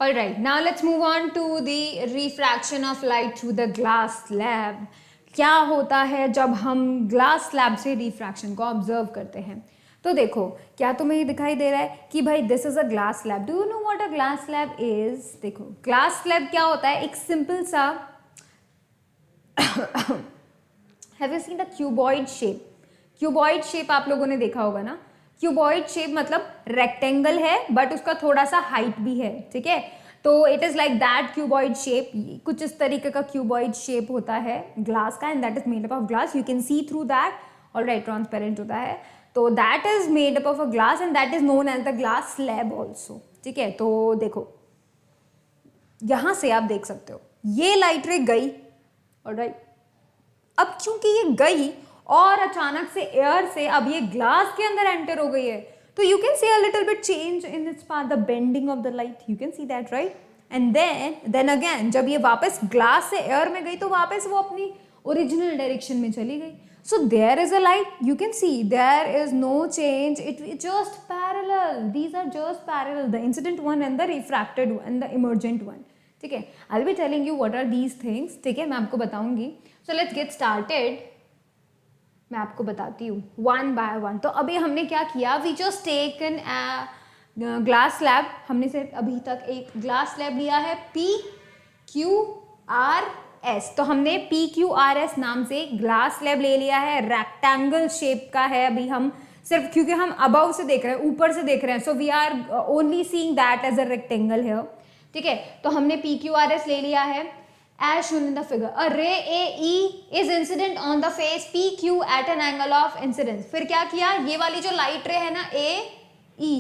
S1: All right, now let's move on to the refraction of light through the glass slab. क्या होता है जब हम ग्लास स्लैब से रिफ्रैक्शन को ऑब्जर्व करते हैं? तो देखो, क्या तुम्हें ये दिखाई दे रहा है कि भाई this is a glass slab. Do you know what a glass slab is? देखो, ग्लास स्लैब क्या होता है, एक सिंपल सा have you seen the cuboid shape? Cuboid shape आप लोगों ने देखा होगा ना। क्यूबॉइड शेप मतलब रेक्टेंगल है, बट उसका थोड़ा सा हाइट भी है, ठीक है, तो it is like that cuboid shape. कुछ इस तरीके का क्यूबॉइड शेप होता है ग्लास का, and that is made up of glass, you can see through that, alright, transparent होता है, तो that is made up of a glass and that is known as the glass slab also, ठीक है। तो देखो, यहां से आप देख सकते हो ये लाइट रे गई, ऑलराइट, अब क्योंकि ये गई और अचानक से एयर से अब ये ग्लास के अंदर एंटर हो गई है, तो you can see a little bit change in its path, the bending of the light, you can see that, right. And then again जब ये वापस ग्लास से एयर में गई, तो वापस वो अपनी ओरिजिनल डायरेक्शन में चली गई। So there is a light, you can see there is no change, it's just parallel, these are just parallel, the incident one and the refracted one and the emergent one. ठीक है, I'll be telling you what are these things. ठीक है, मैं आपको बताऊंगी. So let's get started. मैं आपको बताती हूँ वन बाय वन. तो अभी हमने क्या किया, we just taken glass slab. हमने सिर्फ अभी तक एक ग्लास स्लैब लिया है PQRS. तो हमने PQRS नाम से ग्लास स्लैब ले लिया है, रेक्टेंगल शेप का है. अभी हम सिर्फ क्योंकि हम अबव से देख रहे हैं, ऊपर से देख रहे हैं, so we are only seeing that as a rectangle here. ठीक है, तो हमने PQRS ले लिया है. As shown in the figure, a ray AE is incident on the face PQ at an angle of incidence. फिर क्या किया, ये वाली जो लाइट रे है ना AE,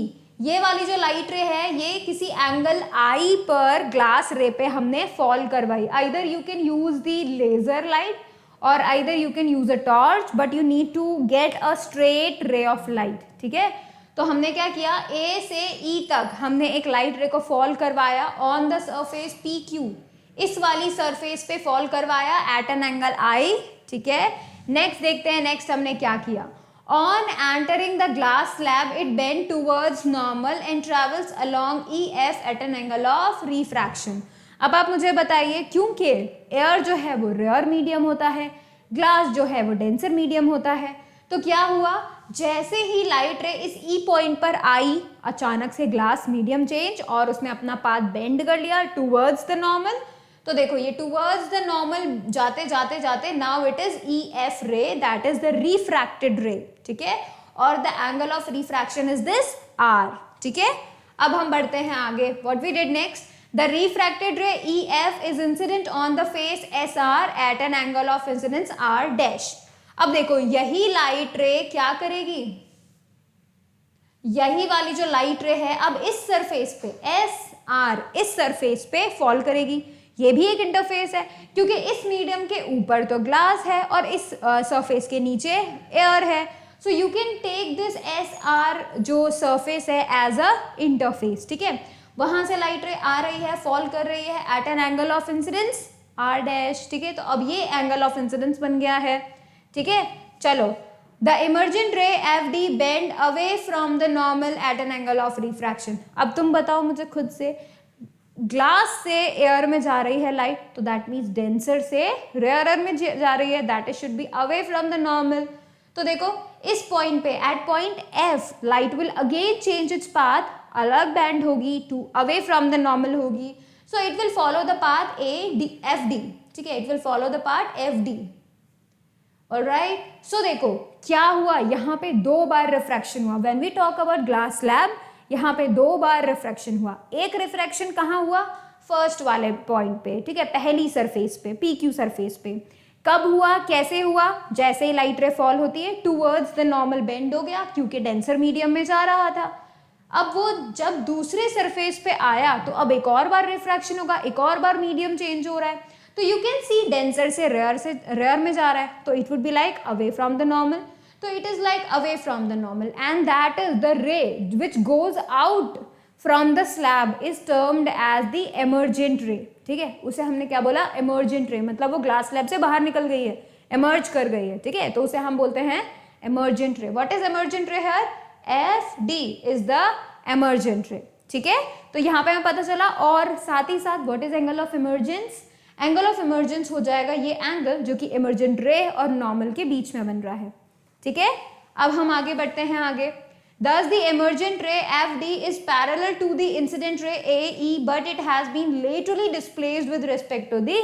S1: ये वाली जो लाइट रे है ये किसी एंगल I पर ग्लास रे पे हमने फॉल करवाई. Either you can use the laser light और either you can use a torch, but you need to get a straight ray of light. ठीक है, तो हमने क्या किया, A से E तक हमने एक लाइट रे को फॉल करवाया ऑन द सरफेस PQ, इस वाली सरफेस पे फॉल करवाया एट एन एंगल I. ठीक है, नेक्स्ट देखते हैं, नेक्स्ट हमने क्या किया. On entering the glass slab it bend towards normal and travels along EF at an angle of refraction. अब आप मुझे बताइए, क्योंकि एयर जो है वो रेयर मीडियम होता है, ग्लास जो है वो डेंसर मीडियम होता है, तो क्या हुआ, जैसे ही लाइट रे इस E पॉइंट पर आई, अचानक से ग्लास मीडियम चेंज और उसने अपना पाथ बेंड कर लिया टूवर्ड्स द नॉर्मल. तो देखो ये टूवर्ड्स द नॉर्मल जाते जाते जाते now it is EF ray, that is the refracted ray. ठीक है, और the angle of refraction is this R. ठीक है, अब हम बढ़ते हैं आगे. What we did next, the refracted ray EF is incident on the face SR at an angle of incidence R dash. अब देखो यही लाइट रे क्या करेगी, यही वाली जो लाइट रे है अब इस सरफेस पे SR, इस सरफेस पे फॉल करेगी. ये भी एक इंटरफेस है क्योंकि इस मीडियम के ऊपर तो ग्लास है और इस सरफेस के नीचे एयर है. So you can take this SR जो सरफेस है एज अ इंटरफेस. ठीक है, वहां से लाइट रे आ रही है, फॉल कर रही है at an angle of incidence R dash. ठीक है, तो अब ये एंगल ऑफ इंसिडेंस बन गया है. ठीक है, चलो, the emergent ray FD bend away from the normal at an angle of refraction. अब तुम बताओ मुझे खुद से, ग्लास से एयर में जा रही है लाइट, तो दैट मीन्स डेंसर से रेयरर में जा रही है, that is should be away from the normal. तो देखो इस पॉइंट पे at point F light will again change its path, अलग बैंड होगी, to away from the normal होगी. So it will follow the path FD. ठीक है, it will follow the path FD. Alright, so देखो क्या हुआ, यहाँ पे 2 बार रिफ्रैक्शन हुआ. When we talk about glass slab, यहाँ पे 2 बार रिफ्रैक्शन हुआ. एक रिफ्रैक्शन कहाँ हुआ, फर्स्ट वाले पॉइंट पे. ठीक है, पहली सरफेस पे, PQ सरफेस पे. कब हुआ, कैसे हुआ, जैसे ही लाइट रे फॉल होती है टूवर्ड्स द नॉर्मल बेंड हो गया क्योंकि डेंसर मीडियम में जा रहा था. अब वो जब दूसरे सरफेस पे आया तो अब एक और बार रिफ्रैक्शन होगा, एक और बार मीडियम चेंज हो रहा है. तो यू कैन सी डेंसर से रेयर में जा रहा है, तो it would be like away from the normal. So it is like away from the normal, and that is the ray which goes out from the slab is termed as the emergent ray. ठीक है, उसे हमने क्या बोला, emergent ray, मतलब वो glass slab से बाहर निकल गई है, emerge कर गई है. ठीक है, तो उसे हम बोलते हैं emergent ray. What is emergent ray here? FD is the emergent ray. ठीक है, तो यहाँ पे हमें पता चला. और साथ ही साथ what is angle of emergence? Angle of emergence हो जाएगा ये एंगल जो कि इमर्जेंट रे और नॉर्मल के बीच में बन रहा है. ठीक है, अब हम आगे बढ़ते हैं आगे. Thus the emergent ray FD is parallel to the incident ray AE, but it has been laterally displaced with respect to the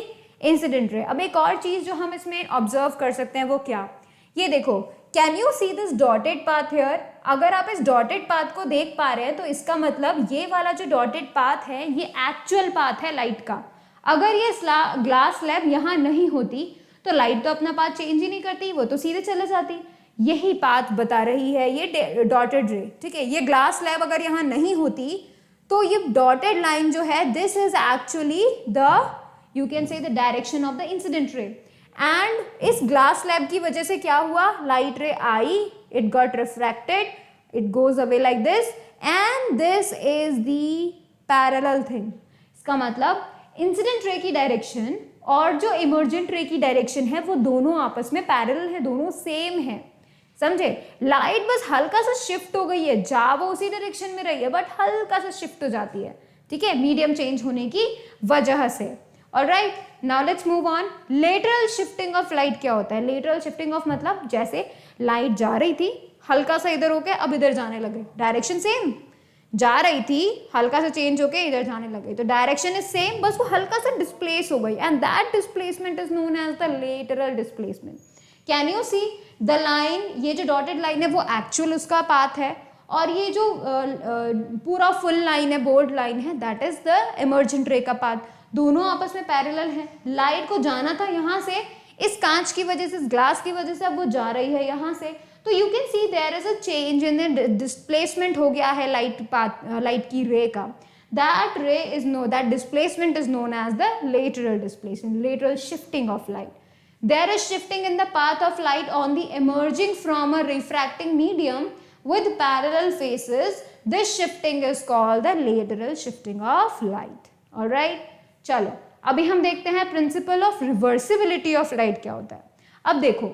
S1: incident ray. अब एक और चीज जो हम इसमें ऑब्जर्व कर सकते हैं वो क्या, ये देखो, can you see this dotted path here. अगर आप इस डॉटेड पाथ को देख पा रहे हैं तो इसका मतलब ये वाला जो डॉटेड पाथ है ये एक्चुअल पाथ है लाइट का. अगर ये ग्लास स्लैब यहाँ नहीं होती तो लाइट तो अपना पाथ चेंज ही नहीं करती, वो तो सीधे चले जाती. यही पाथ बता रही है ये डॉटेड रे. ठीक है, ये ग्लास स्लैब अगर यहाँ नहीं होती तो ये डॉटेड लाइन जो है this is actually the, you can say the direction of the incident रे. एंड इस ग्लास स्लैब की वजह से क्या हुआ, लाइट रे आई, it got refracted, it goes away like this, and this is the parallel thing. इसका मतलब इंसिडेंट रे की डायरेक्शन और जो इमर्जेंट रे की डायरेक्शन है वो दोनों आपस में पैरेलल है, दोनों सेम है, समझे। लाइट बस हल्का सा शिफ्ट हो गई है, जा वो उसी डायरेक्शन में रही है बट हल्का सा शिफ्ट हो जाती है, ठीक है, मीडियम चेंज होने की वजह से। Alright, now let's move on. Lateral shifting of light क्या होता है? लेटरल शिफ्टिंग ऑफ मतलब जैसे लाइट जा रही थी, हल्का सा इधर होके अब इधर जाने लगे, डायरेक्शन सेम, जा रही थी हल्का सा चेंज होके इधर जाने लगे, तो डायरेक्शन इज सेम, बस वो हल्का सा डिस्प्लेस हो गई, and that displacement is known as the lateral displacement. Can you see the line, ये जो डॉटेड लाइन है वो एक्चुअल उसका पाथ है, और ये जो पूरा फुल लाइन है, बोल्ड लाइन है, दैट इज द इमर्जेंट रे का पाथ। दोनों आपस में पैरेलल है। लाइट को जाना था यहाँ से, इस कांच की वजह से, इस ग्लास की वजह से अब वो जा रही है यहाँ से, तो you can see there is a change in the displacement हो गया है लाइट पाथ, लाइट की रे का। That ray is no, that displacement is known as the lateral displacement, lateral shifting of light. There is shifting in the path of light on the emerging from a refracting medium with parallel faces. This shifting is called the lateral shifting of light. All right, चलो अभी हम देखते हैं principle of reversibility of light क्या होता है। अब देखो,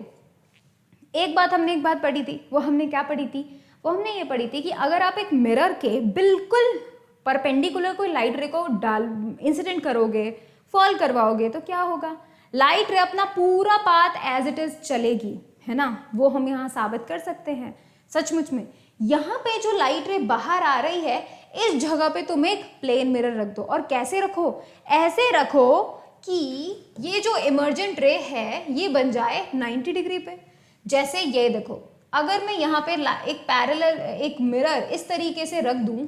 S1: एक बात पढ़ी थी, वो हमने क्या पढ़ी थी? वो हमने ये पढ़ी थी कि अगर आप एक मिरर के बिल्कुल परपेंडिकुलर कोई लाइट रे को इंसिडेंट करोगे, फॉल करवाओगे, तो क्या होगा? लाइट रे अपना पूरा पाथ एज इट इज चलेगी, है ना, वो हम यहाँ साबित कर सकते हैं सचमुच में। यहाँ पे जो लाइट रे बाहर आ रही है, इस जगह पे तुम एक प्लेन मिरर रख दो, और कैसे रखो? ऐसे रखो कि ये जो इमर्जेंट रे है ये बन जाए 90 डिग्री पे। जैसे ये देखो, अगर मैं यहाँ पे एक पैरेलल एक मिरर इस तरीके से रख दूं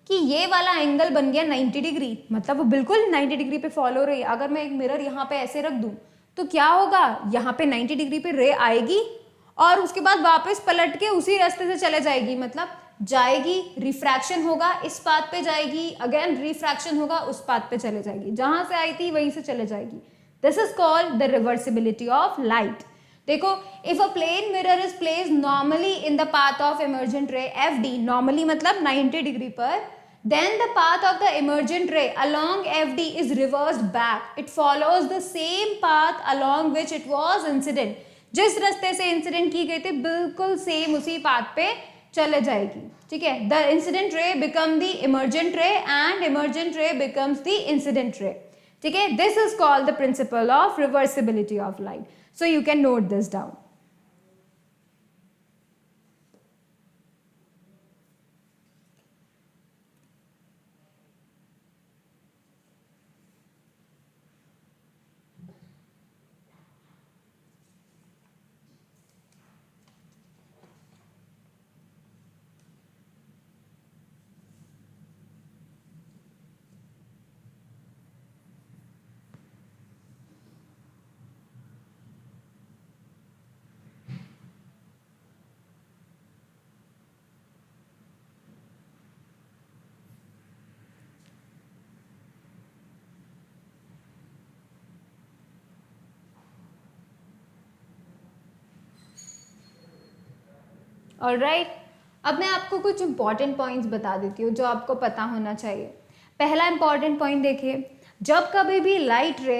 S1: कि ये वाला एंगल बन गया 90 डिग्री, मतलब वो बिल्कुल 90 डिग्री पे फॉलो हो रही है। अगर मैं एक मिरर यहाँ पे ऐसे रख दूं तो क्या होगा? यहाँ पे 90 डिग्री पे रे आएगी और उसके बाद वापस पलट के उसी रास्ते से चले जाएगी, मतलब जाएगी, रिफ्रैक्शन होगा, इस पाथ पे जाएगी, अगेन रिफ्रैक्शन होगा, उस पाथ पे चले जाएगी, जहां से आई थी वहीं से चले जाएगी। This is called the reversibility of light. देखो, if a plane mirror is placed normally in the path of emergent ray FD, normally मतलब 90 डिग्री पर, then the path of the emergent ray along FD is reversed back. It follows the same path along which it was incident. जिस रास्ते से incident की गई थी बिल्कुल same उसी पाथ पे चले जाएगी, ठीक है। द इंसिडेंट रे बिकम द इमर्जेंट रे एंड इमर्जेंट रे बिकम्स द इंसिडेंट रे, ठीक है। This is called the principle of reversibility of light. So you can note this down. Alright, अब मैं आपको कुछ इंपॉर्टेंट पॉइंट्स बता देती हूँ जो आपको पता होना चाहिए। पहला इंपॉर्टेंट पॉइंट देखिए, जब कभी भी लाइट रे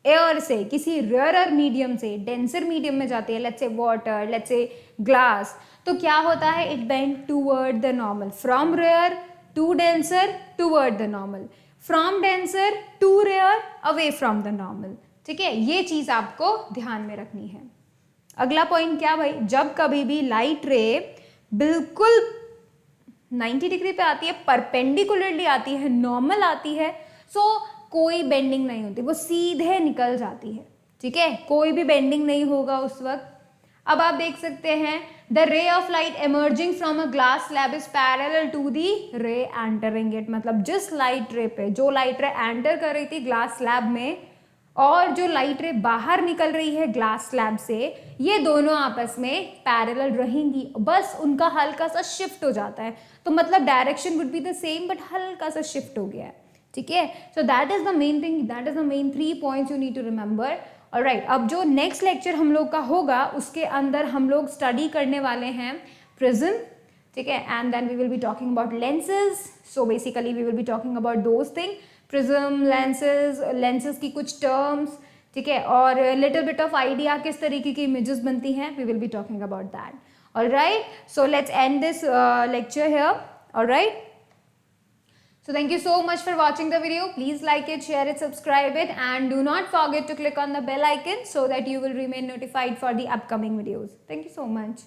S1: एयर से किसी रेयरर मीडियम से डेंसर मीडियम में जाती है, let's say water, let's say glass, तो क्या होता है? It bend toward the normal, from rare to denser toward the normal, from denser to rare away from the normal, ठीक है। ये चीज आपको ध्यान में रखनी है। अगला पॉइंट क्या भाई, जब कभी भी लाइट रे बिल्कुल 90 डिग्री पे आती है, परपेंडिकुलरली आती है, नॉर्मल आती है, सो कोई बेंडिंग नहीं होती, वो सीधे निकल जाती है, ठीक है, कोई भी बेंडिंग नहीं होगा उस वक्त। अब आप देख सकते हैं, the ray of light emerging from a glass slab is parallel to the ray entering it, मतलब जिस लाइट रे पे जो लाइट रे एंटर कर रही थी ग्लास स्लैब में और जो लाइट रे बाहर निकल रही है ग्लास स्लैब से, ये दोनों आपस में पैरेलल रहेंगी, बस उनका हल्का सा शिफ्ट हो जाता है, तो मतलब direction would be the same but हल्का सा शिफ्ट हो गया है, ठीक है। So that is the main thing, that is the main 3 points you need to remember. Alright, अब जो नेक्स्ट लेक्चर हम लोग का होगा उसके अंदर हम लोग स्टडी करने वाले हैं प्रिज्म, ठीक है, and then we will be talking about lenses. So basically we will be talking about those thing. Prism, lenses की कुछ टर्म्स, ठीक है, और लिटिल बिट ऑफ आइडिया किस तरीके की इमेजेस बनती हैं, we will be talking about that. Alright, so let's end this lecture here. Alright, so thank you so much for watching the video. Please like it, share it, subscribe it, and do not forget to click on the bell icon so that you will remain notified for the upcoming videos. Thank you so much.